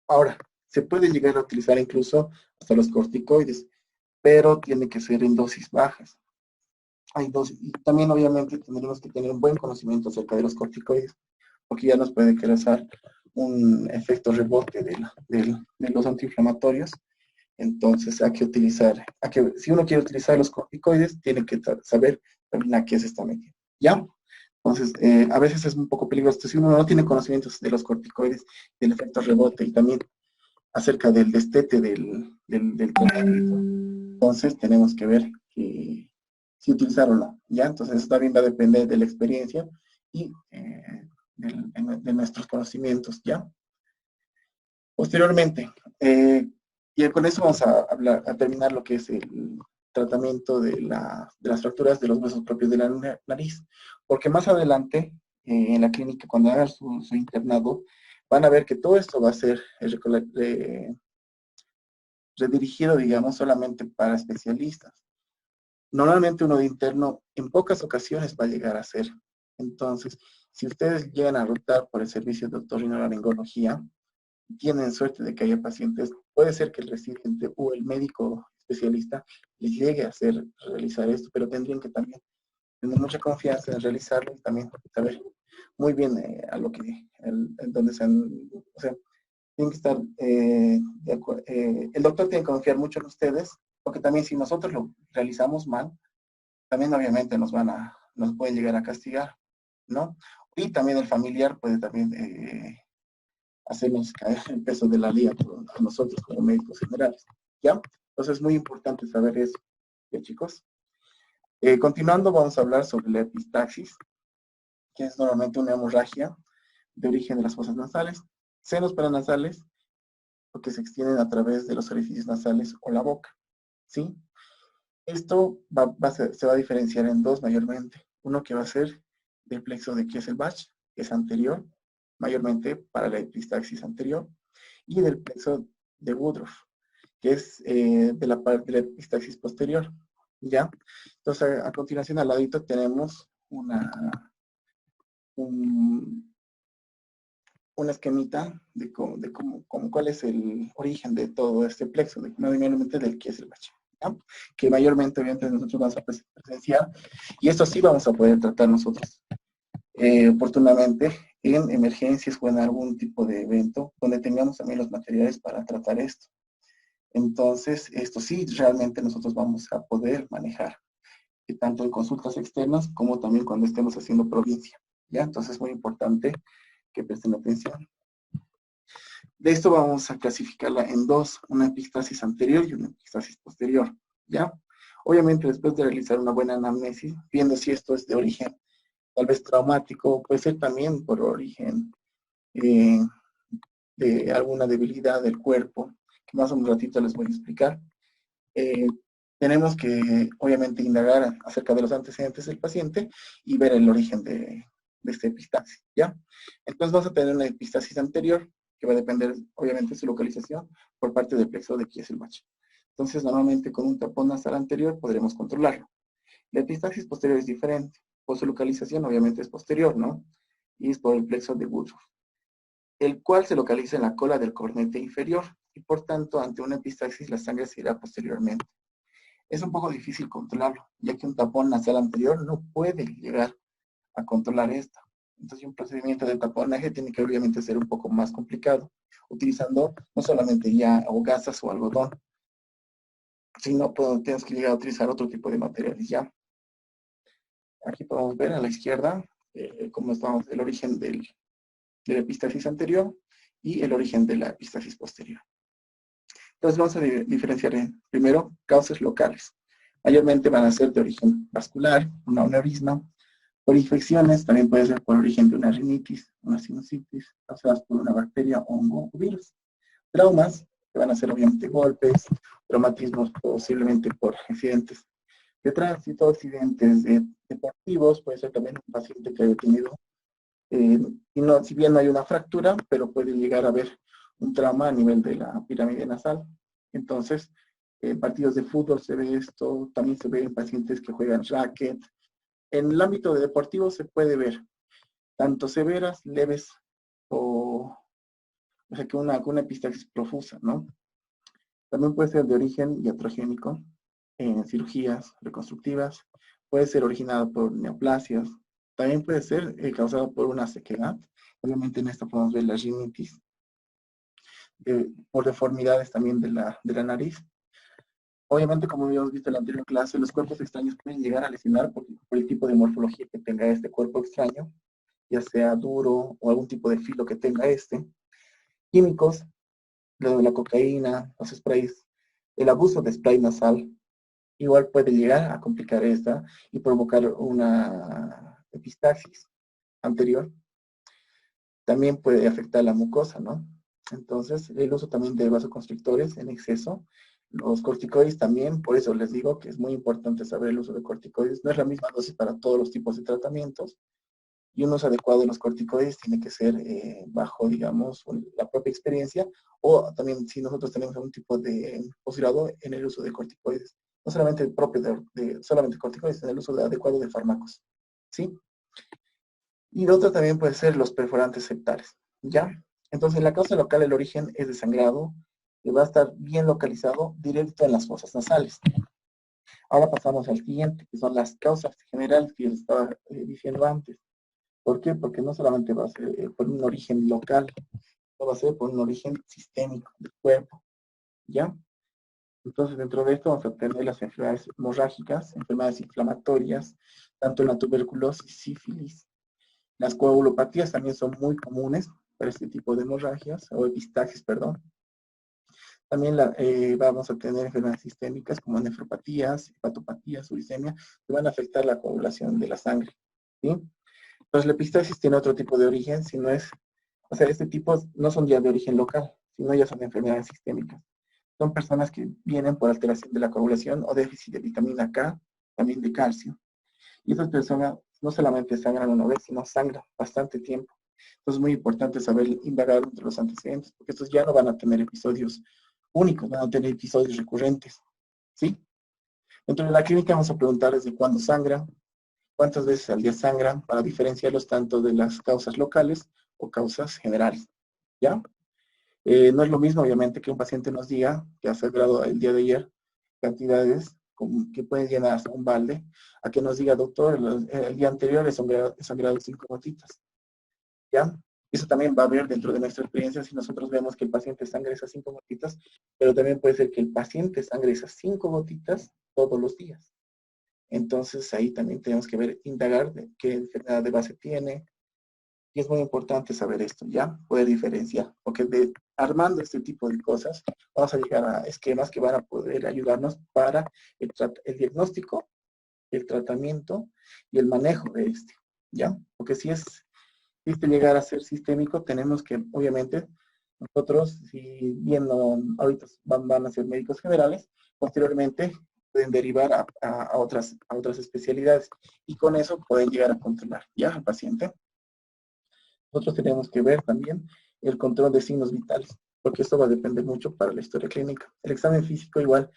Ahora, se puede llegar a utilizar incluso hasta los corticoides, pero tiene que ser en dosis bajas. Hay dosis, y también obviamente tendremos que tener un buen conocimiento acerca de los corticoides, porque ya nos puede causar un efecto rebote de los antiinflamatorios. Entonces hay que utilizar, si uno quiere utilizar los corticoides, tiene que saber también a qué se está metiendo. ¿Ya? Entonces, a veces es un poco peligroso. Si uno no tiene conocimientos de los corticoides, del efecto rebote y también acerca del destete del tratamiento, entonces tenemos que ver si utilizar o no. ¿Ya? Entonces, eso también va a depender de la experiencia y de nuestros conocimientos. ¿Ya? Posteriormente, y con eso vamos a, a terminar lo que es el tratamiento de las fracturas de los huesos propios de la nariz, porque más adelante en la clínica, cuando hagan su internado, van a ver que todo esto va a ser redirigido, digamos, solamente para especialistas. Normalmente uno de interno en pocas ocasiones va a llegar a ser. Entonces, si ustedes llegan a rotar por el servicio de otorrinolaringología, tienen suerte de que haya pacientes, puede ser que el residente o el médico especialista les llegue a hacer realizar esto, pero tendrían que también tener mucha confianza en realizarlo y también saber muy bien a lo que, en donde se han, o sea, tienen que estar, el doctor tiene que confiar mucho en ustedes, porque también si nosotros lo realizamos mal, también obviamente nos pueden llegar a castigar, ¿no? Y también el familiar puede también hacernos caer el peso de la liga a nosotros como médicos generales, ¿ya? Entonces es muy importante saber eso, ¿ya, chicos? Continuando, vamos a hablar sobre la epistaxis, que es normalmente una hemorragia de origen de las fosas nasales, senos paranasales, o que se extienden a través de los orificios nasales o la boca, ¿sí? Esto se va a diferenciar en dos mayormente. Uno que va a ser del plexo de Kieselbach, que es anterior, mayormente para la epistaxis anterior, y del plexo de Woodruff, que es de la parte de la epistaxis posterior. ¿Ya? Entonces, a continuación, al ladito tenemos un, una esquemita de, cuál es el origen de todo este plexo, mayormente del Kieselbach. ¿Ya? Que mayormente, obviamente, nosotros vamos a presenciar, y esto sí vamos a poder tratar nosotros oportunamente en emergencias o en algún tipo de evento donde tengamos también los materiales para tratar esto. Entonces, esto sí realmente nosotros vamos a poder manejar, tanto en consultas externas como también cuando estemos haciendo provincia. ¿Ya? Entonces es muy importante que presten atención. De esto vamos a clasificarla en dos, una epistaxis anterior y una epistaxis posterior. ¿Ya? Obviamente después de realizar una buena anamnesis, viendo si esto es de origen tal vez traumático, puede ser también por origen eh, de alguna debilidad del cuerpo, que más un ratito les voy a explicar. Eh, tenemos que, obviamente, indagar acerca de los antecedentes del paciente y ver el origen de esta epistaxis, ¿ya? Entonces vamos a tener una epistaxis anterior, que va a depender, obviamente, de su localización por parte del plexo de Kieselbach. Entonces, normalmente con un tapón nasal anterior podremos controlarlo. La epistaxis posterior es diferente. Por su localización, obviamente, es posterior, ¿no? Y es por el plexo de Woodruff, el cual se localiza en la cola del cornete inferior y, por tanto, ante una epistaxis la sangre se irá posteriormente. Es un poco difícil controlarlo, ya que un tapón nasal anterior no puede llegar a controlar esto. Entonces, un procedimiento de taponaje tiene que obviamente ser un poco más complicado, utilizando no solamente ya o gasas o algodón, sino tenemos que llegar a utilizar otro tipo de materiales ya. Aquí podemos ver a la izquierda cómo estamos el origen de la epistaxis anterior y el origen de la epistaxis posterior. Entonces vamos a diferenciar primero causas locales. Mayormente van a ser de origen vascular, un aneurisma, por infecciones, también puede ser por origen de una rinitis, una sinusitis, causadas por una bacteria, hongo o virus. Traumas, que van a ser obviamente golpes, traumatismos posiblemente por accidentes de tránsito, accidentes deportivos, puede ser también un paciente que haya tenido, y no, si bien no hay una fractura, pero puede llegar a haber un trauma a nivel de la pirámide nasal. Entonces, en partidos de fútbol se ve esto, también se ve en pacientes que juegan racket. En el ámbito de deportivo se puede ver tanto severas, leves o o sea, que una epistaxis profusa, ¿no? También puede ser de origen iatrogénico, en cirugías reconstructivas, puede ser originado por neoplasias, también puede ser causado por una sequedad. Obviamente en esta podemos ver la rinitis, por deformidades también de la nariz. Obviamente, como habíamos visto en la anterior clase, los cuerpos extraños pueden llegar a lesionar por el tipo de morfología que tenga este cuerpo extraño, ya sea duro o algún tipo de filo que tenga este. Químicos, lo de la cocaína, los sprays, el abuso de spray nasal, igual puede llegar a complicar esta y provocar una epistaxis anterior. También puede afectar la mucosa, ¿no? Entonces, el uso también de vasoconstrictores en exceso, los corticoides también, por eso les digo que es muy importante saber el uso de corticoides. No es la misma dosis para todos los tipos de tratamientos, y un uso adecuado de los corticoides tiene que ser bajo, digamos, la propia experiencia, o también si nosotros tenemos algún tipo de posgrado en el uso de corticoides. No solamente el propio de solamente corticoides, en el uso adecuado de fármacos, ¿sí? Y lo otro también puede ser los perforantes septales, ¿ya? Entonces, la causa local, el origen es de sangrado, y va a estar bien localizado directo en las fosas nasales. Ahora pasamos al siguiente, que son las causas generales que les estaba diciendo antes. ¿Por qué? Porque no solamente va a ser por un origen local, va a ser por un origen sistémico del cuerpo, ¿ya? Entonces, dentro de esto vamos a tener las enfermedades hemorrágicas, enfermedades inflamatorias, tanto la tuberculosis, sífilis. Las coagulopatías también son muy comunes para este tipo de hemorragias, o epistaxis, perdón. También vamos a tener enfermedades sistémicas como nefropatías, hepatopatías, uricemia, que van a afectar la coagulación de la sangre, ¿sí? Entonces, la epistaxis tiene otro tipo de origen, si no es, o sea, este tipo no son ya de origen local, sino ya son enfermedades sistémicas. Son personas que vienen por alteración de la coagulación o déficit de vitamina K, también de calcio. Y esas personas no solamente sangran una vez, sino sangran bastante tiempo. Entonces es muy importante saber indagar entre los antecedentes, porque estos ya no van a tener episodios únicos, van a tener episodios recurrentes, ¿sí? Dentro de la clínica vamos a preguntar desde cuándo sangran, cuántas veces al día sangran, para diferenciarlos tanto de las causas locales o causas generales, ¿ya? No es lo mismo, obviamente, que un paciente nos diga que ha sangrado el día de ayer cantidades que pueden llenar hasta un balde, a que nos diga, doctor, el día anterior he sangrado 5 gotitas, ¿ya? Eso también va a haber dentro de nuestra experiencia si nosotros vemos que el paciente sangra esas 5 gotitas, pero también puede ser que el paciente sangre esas 5 gotitas todos los días. Entonces ahí también tenemos que ver, indagar de qué enfermedad de base tiene, y es muy importante saber esto, ¿ya? Poder diferenciar, porque armando este tipo de cosas, vamos a llegar a esquemas que van a poder ayudarnos para el diagnóstico, el tratamiento y el manejo de este, ¿ya? Porque si este llegar a ser sistémico, tenemos que, obviamente, nosotros, si bien no, ahorita van a ser médicos generales, posteriormente pueden derivar a otras especialidades, y con eso pueden llegar a controlar, ¿ya? Al paciente. Nosotros tenemos que ver también el control de signos vitales, porque esto va a depender mucho para la historia clínica. El examen físico igual,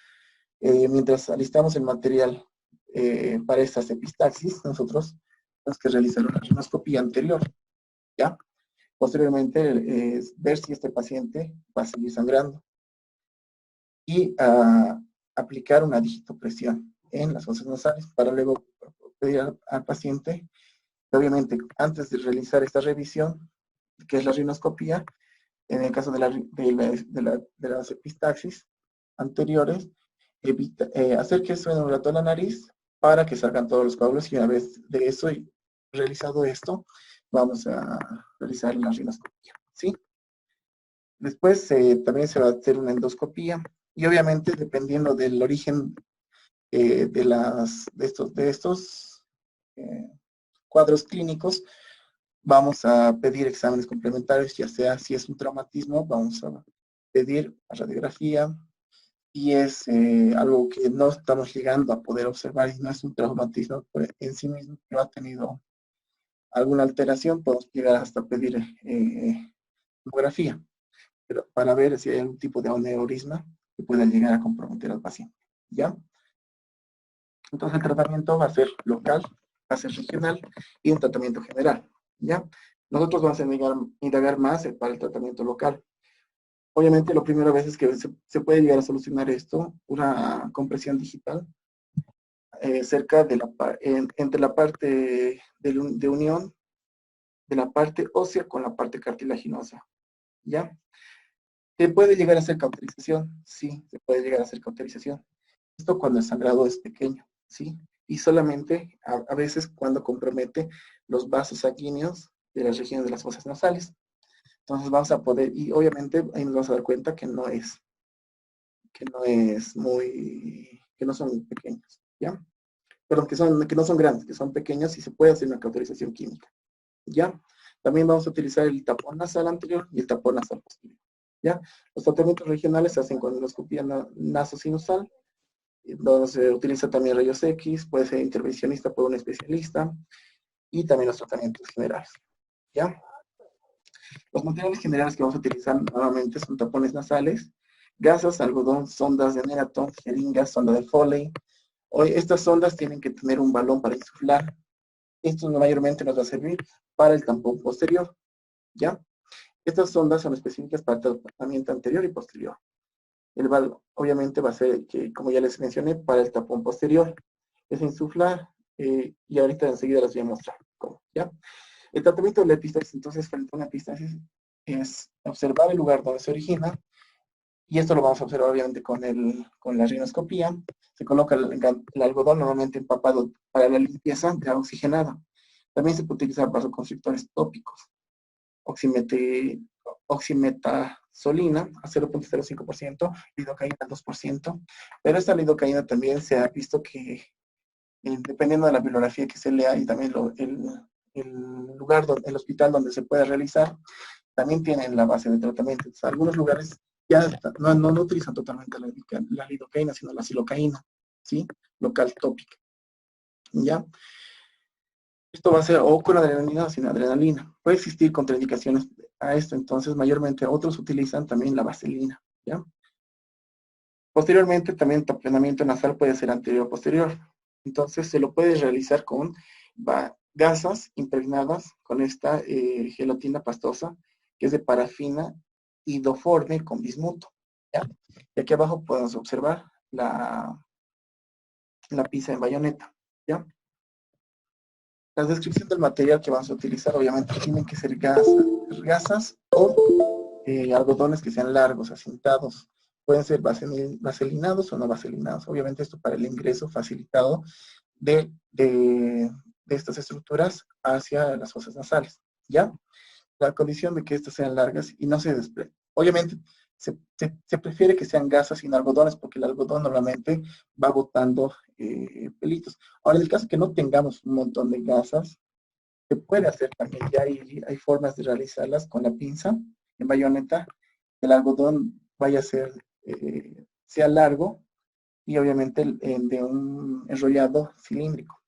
mientras alistamos el material para estas epistaxis, nosotros tenemos que realizar una rinoscopía anterior, ¿ya? Posteriormente, ver si este paciente va a seguir sangrando y aplicar una digitopresión en las fosas nasales para luego pedir al paciente que, obviamente, antes de realizar esta revisión, que es la rinoscopía, en el caso de las epistaxis anteriores, hacer que suene un rato la nariz para que salgan todos los coágulos, y una vez de eso y realizado esto, vamos a realizar la rinoscopía, ¿sí? Después también se va a hacer una endoscopía, y obviamente dependiendo del origen de estos cuadros clínicos, vamos a pedir exámenes complementarios, ya sea si es un traumatismo, vamos a pedir radiografía, y es algo que no estamos llegando a poder observar y no es un traumatismo en sí mismo, pero ha tenido alguna alteración, podemos llegar hasta pedir tomografía, pero para ver si hay algún tipo de aneurisma que pueda llegar a comprometer al paciente, ¿ya? Entonces el tratamiento va a ser local, va a ser regional y un tratamiento general, ¿ya? Nosotros vamos a indagar más para el tratamiento local. Obviamente, lo primero a veces que se puede llegar a solucionar esto, una compresión digital, cerca de entre la parte de unión de la parte ósea con la parte cartilaginosa, ¿ya? ¿Se puede llegar a hacer cauterización? Sí, se puede llegar a hacer cauterización. Esto cuando el sangrado es pequeño, ¿sí? Y solamente a veces cuando compromete los vasos sanguíneos de las regiones de las fosas nasales. Entonces vamos a poder, y obviamente ahí nos vamos a dar cuenta que no son pequeños, ¿ya? Perdón, que no son grandes, que son pequeños y se puede hacer una cauterización química, ¿ya? También vamos a utilizar el tapón nasal anterior y el tapón nasal posterior, ¿ya? Los tratamientos regionales se hacen con endoscopía nasosinusal, donde se utiliza también rayos X, puede ser intervencionista por un especialista, y también los tratamientos generales, ¿ya? Los materiales generales que vamos a utilizar nuevamente son tapones nasales, gasas, algodón, sondas de Neraton, jeringas, sonda de Foley. Hoy estas sondas tienen que tener un balón para insuflar. Esto mayormente nos va a servir para el tampón posterior, ¿ya? Estas sondas son específicas para el tratamiento anterior y posterior. El balón obviamente va a ser, que, como ya les mencioné, para el tapón posterior. Es insuflar y ahorita enseguida les voy a mostrar cómo, ¿ya? El tratamiento de la epistaxis, entonces, frente a una epistaxis, es observar el lugar donde se origina, y esto lo vamos a observar obviamente con la rinoscopía. Se coloca el algodón normalmente empapado para la limpieza de agua oxigenada. También se puede utilizar vasoconstrictores tópicos, oximetazolina a 0.05%, lidocaína al 2%, pero esta lidocaína también se ha visto que, dependiendo de la bibliografía que se lea y también el lugar, el hospital donde se puede realizar, también tienen la base de tratamiento. Entonces, algunos lugares ya no utilizan totalmente la lidocaína, sino la silocaína, ¿sí? Local tópica, ¿ya? Esto va a ser o con adrenalina o sin adrenalina. Puede existir contraindicaciones a esto, entonces mayormente otros utilizan también la vaselina, ¿ya? Posteriormente también el taponamiento nasal puede ser anterior o posterior. Entonces se lo puede realizar con gasas impregnadas con esta gelatina pastosa, que es de parafina idoforme con bismuto, ¿ya? Y aquí abajo podemos observar la pinza en bayoneta, ¿ya? La descripción del material que vamos a utilizar, obviamente, tienen que ser gasas o algodones que sean largos, acintados. Pueden ser vaselinados o no vaselinados. Obviamente esto para el ingreso facilitado de estas estructuras hacia las fosas nasales, ¿ya? La condición de que estas sean largas y no se desprenden. Obviamente se prefiere que sean gasas sin algodones porque el algodón normalmente va botando pelitos. Ahora, en el caso que no tengamos un montón de gasas, se puede hacer también, ya hay formas de realizarlas con la pinza en bayoneta, el algodón vaya a ser, sea largo y obviamente de un enrollado cilíndrico,